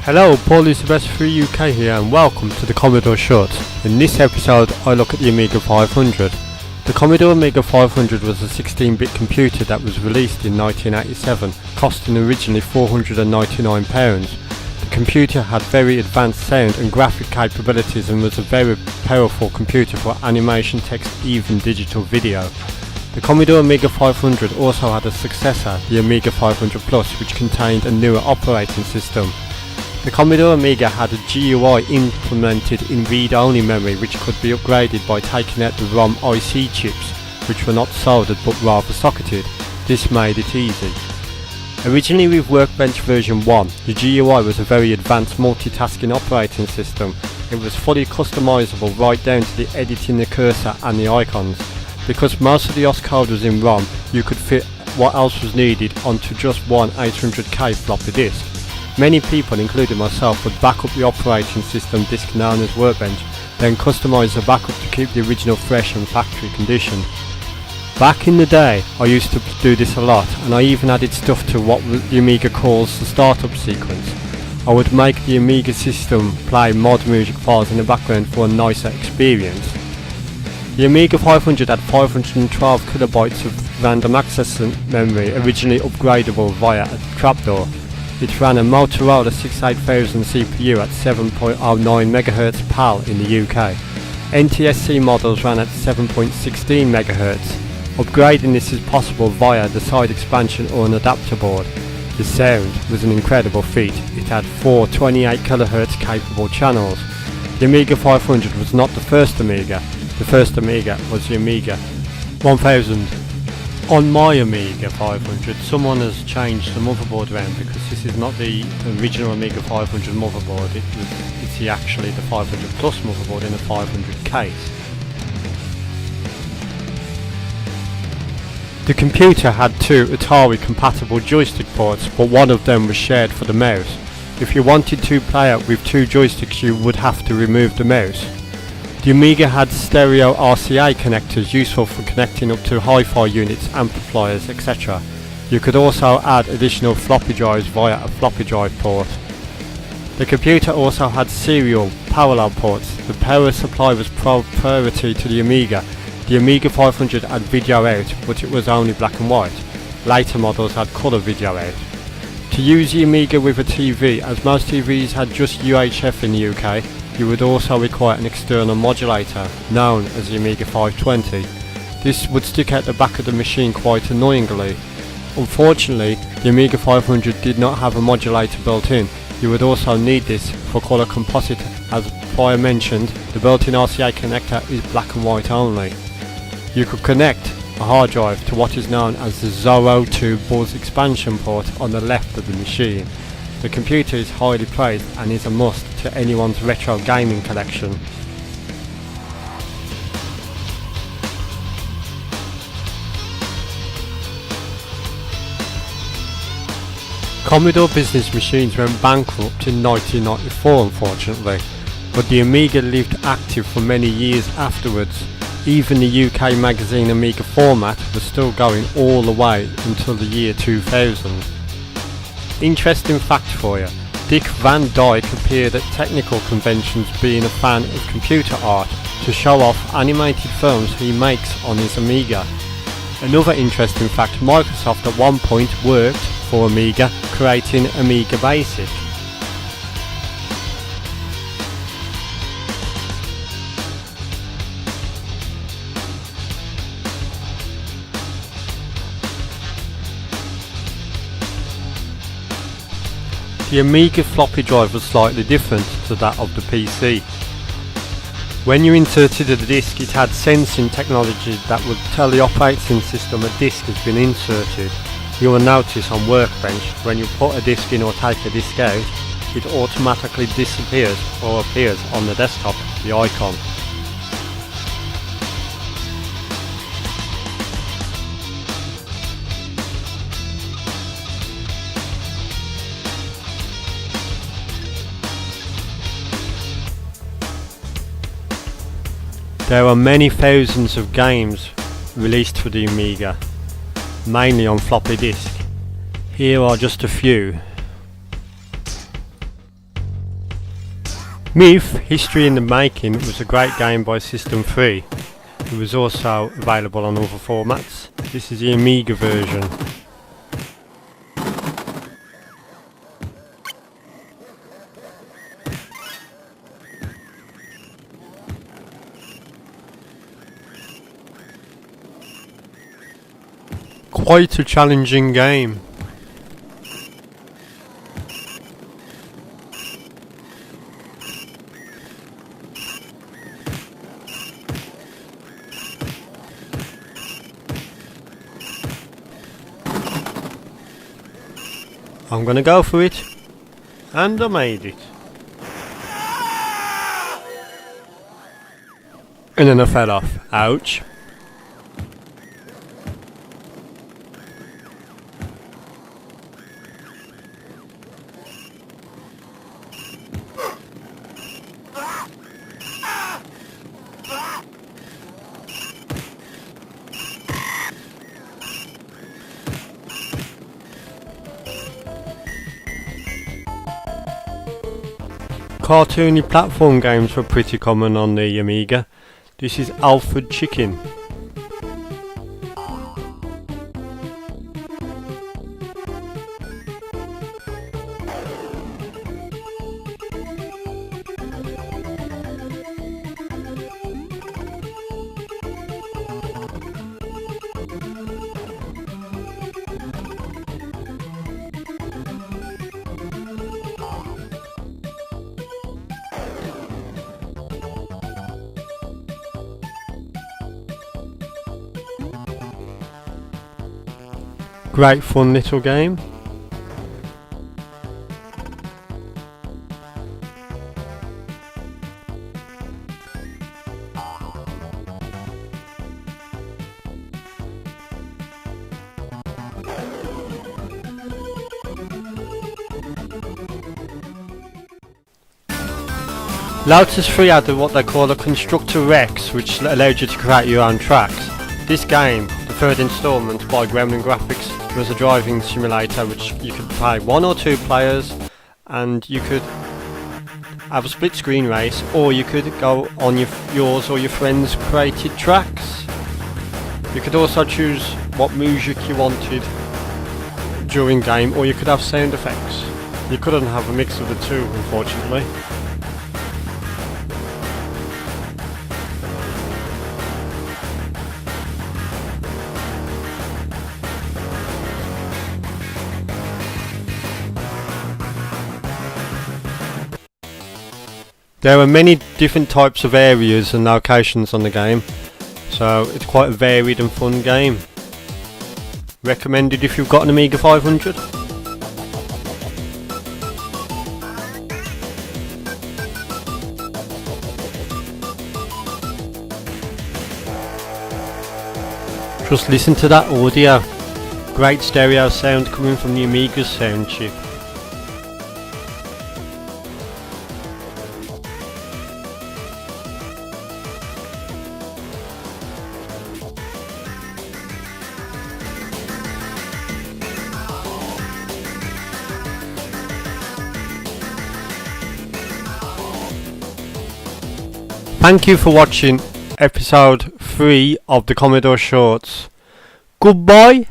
Hello, Paul is the best for UK here and welcome to the Commodore Shorts. In this episode I look at the Amiga 500. The Commodore Amiga 500 was a 16-bit computer that was released in 1987, costing originally £499. The computer had very advanced sound and graphic capabilities and was a very powerful computer for animation, text, even digital video. The Commodore Amiga 500 also had a successor, the Amiga 500 Plus, which contained a newer operating system. The Commodore Amiga had a GUI implemented in read-only memory which could be upgraded by taking out the ROM IC chips, which were not soldered but rather socketed. This made it easy. Originally with Workbench version 1, the GUI was a very advanced multitasking operating system. It was fully customizable right down to the editing the cursor and the icons. Because most of the OS code was in ROM, you could fit what else was needed onto just one 800K floppy disk. Many people, including myself, would back up the operating system disk known as Workbench, then customise the backup to keep the original fresh and factory condition. Back in the day, I used to do this a lot, and I even added stuff to what the Amiga calls the startup sequence. I would make the Amiga system play mod music files in the background for a nicer experience. The Amiga 500 had 512 kilobytes of random access memory, originally upgradable via a trapdoor. It ran a Motorola 68000 CPU at 7.09 MHz PAL in the UK. NTSC models ran at 7.16 MHz. Upgrading this is possible via the side expansion or an adapter board. The sound was an incredible feat. It had 4 28 kHz capable channels. The Amiga 500 was not the first Amiga. The first Amiga was the Amiga 1000. On my Amiga 500, someone has changed the motherboard around because this is not the original Amiga 500 motherboard. It's actually the 500 Plus motherboard in a 500 case. The computer had 2 Atari compatible joystick ports, but one of them was shared for the mouse. If you wanted to play it with 2 joysticks, you would have to remove the mouse. The Amiga had stereo RCA connectors useful for connecting up to hi-fi units, amplifiers, etc. You could also add additional floppy drives via a floppy drive port. The computer also had serial parallel ports. The power supply was priority to the Amiga. The Amiga 500 had video out, but it was only black and white. Later models had colour video out. To use the Amiga with a TV, as most TVs had just UHF in the UK, you would also require an external modulator, known as the Amiga 520. This would stick out the back of the machine quite annoyingly. Unfortunately, the Amiga 500 did not have a modulator built in. You would also need this for colour composite. As prior mentioned, the built-in RCA connector is black and white only. You could connect a hard drive to what is known as the Zorro 2 bus expansion port on the left of the machine. The computer is highly praised and is a must to anyone's retro gaming collection. Commodore business machines went bankrupt in 1994 unfortunately, but the Amiga lived active for many years afterwards. Even the UK magazine Amiga format was still going all the way until the year 2000. Interesting fact for you, Dick Van Dyke appeared at technical conventions being a fan of computer art to show off animated films he makes on his Amiga. Another interesting fact, Microsoft at one point worked for Amiga, creating Amiga Basic. The Amiga floppy drive was slightly different to that of the PC. When you inserted the disk, it had sensing technology that would tell the operating system a disk has been inserted. You will notice on Workbench, when you put a disk in or take a disk out, it automatically disappears or appears on the desktop, the icon. There are many thousands of games released for the Amiga, mainly on floppy disk. Here are just a few. Myth, History in the Making was a great game by System 3. It was also available on other formats. This is the Amiga version. Quite a challenging game. I'm gonna go for it, and I made it. And then I fell off. Ouch. Cartoony platform games were pretty common on the Amiga. This is Alfred Chicken. Great fun little game. Lotus 3 had what they call a constructor Rex, which allowed you to create your own tracks. This game, the third instalment by Gremlin Graphics, was a driving simulator which you could play 1 or 2 players, and you could have a split screen race, or you could go on yours or your friends' created tracks. You could also choose what music you wanted during game, or you could have sound effects. You couldn't have a mix of the two, unfortunately. There are many different types of areas and locations on the game, so it's quite a varied and fun game. Recommended if you've got an Amiga 500. Just listen to that audio. Great stereo sound coming from the Amiga's sound chip. Thank you for watching episode 3 of the Commodore Shorts. Goodbye.